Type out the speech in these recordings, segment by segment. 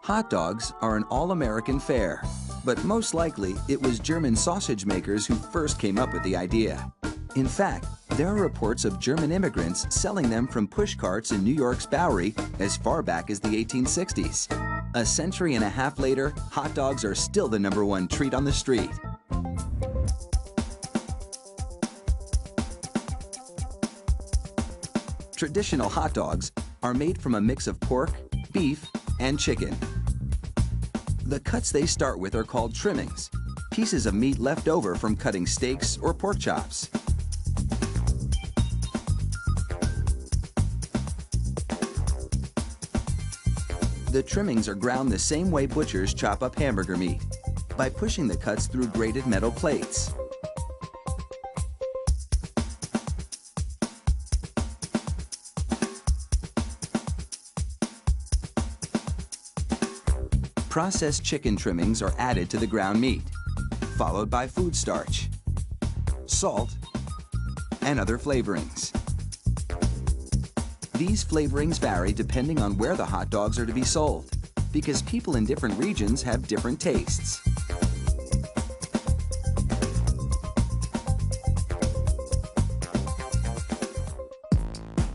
Hot dogs are an all-American fare, but most likely it was German sausage makers who first came up with the idea. In fact, there are reports of German immigrants selling them from push carts in New York's Bowery as far back as the 1860s. A century and a half later, hot dogs are still the #1 treat on the street. Traditional hot dogs are made from a mix of pork, beef, and chicken. The cuts they start with are called trimmings, pieces of meat left over from cutting steaks or pork chops. The trimmings are ground the same way butchers chop up hamburger meat, by pushing the cuts through grated metal plates. Processed chicken trimmings are added to the ground meat, followed by food starch, salt, and other flavorings. These flavorings vary depending on where the hot dogs are to be sold, because people in different regions have different tastes.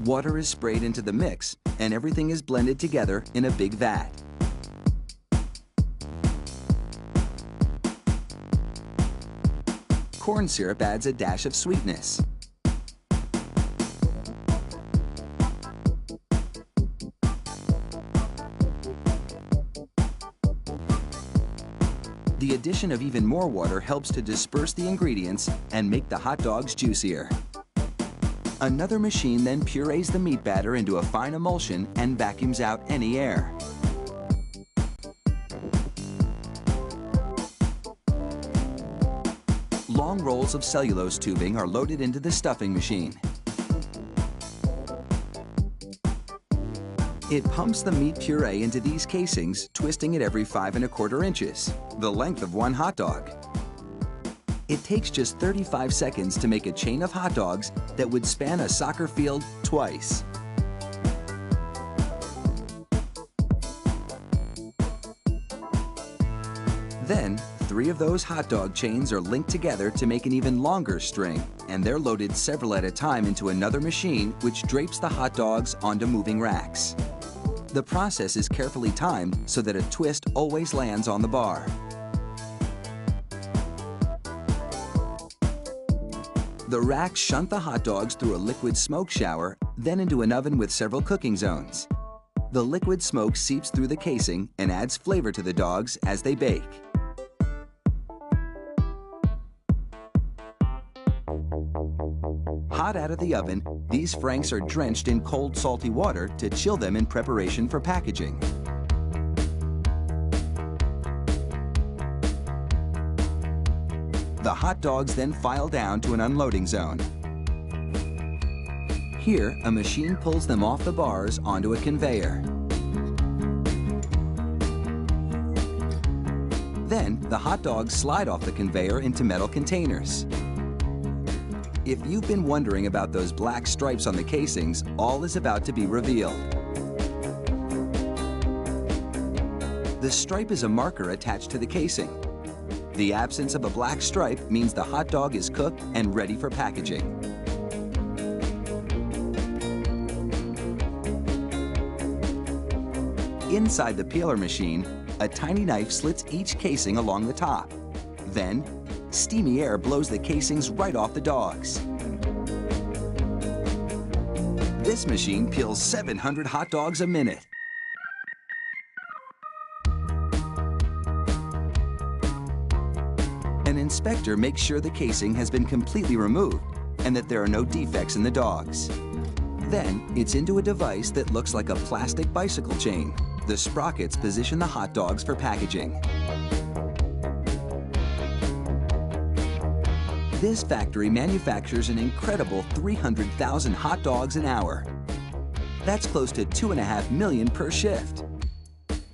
Water is sprayed into the mix, and everything is blended together in a big vat. Corn syrup adds a dash of sweetness. The addition of even more water helps to disperse the ingredients and make the hot dogs juicier. Another machine then purees the meat batter into a fine emulsion and vacuums out any air. Long rolls of cellulose tubing are loaded into the stuffing machine. It pumps the meat puree into these casings, twisting it every 5 1/4 inches, the length of one hot dog. It takes just 35 seconds to make a chain of hot dogs that would span a soccer field twice. Then, 3 of those hot dog chains are linked together to make an even longer string, and they're loaded several at a time into another machine which drapes the hot dogs onto moving racks. The process is carefully timed so that a twist always lands on the bar. The racks shunt the hot dogs through a liquid smoke shower, then into an oven with several cooking zones. The liquid smoke seeps through the casing and adds flavor to the dogs as they bake. Hot out of the oven, these franks are drenched in cold, salty water to chill them in preparation for packaging. The hot dogs then file down to an unloading zone. Here, a machine pulls them off the bars onto a conveyor. Then, the hot dogs slide off the conveyor into metal containers. If you've been wondering about those black stripes on the casings, all is about to be revealed. The stripe is a marker attached to the casing. The absence of a black stripe means the hot dog is cooked and ready for packaging. Inside the peeler machine, a tiny knife slits each casing along the top. Then, steamy air blows the casings right off the dogs. This machine peels 700 hot dogs a minute. An inspector makes sure the casing has been completely removed and that there are no defects in the dogs. Then, it's into a device that looks like a plastic bicycle chain. The sprockets position the hot dogs for packaging. This factory manufactures an incredible 300,000 hot dogs an hour. That's close to 2.5 million per shift.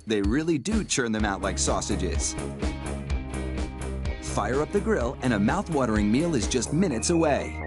They really do churn them out like sausages. Fire up the grill and a mouth-watering meal is just minutes away.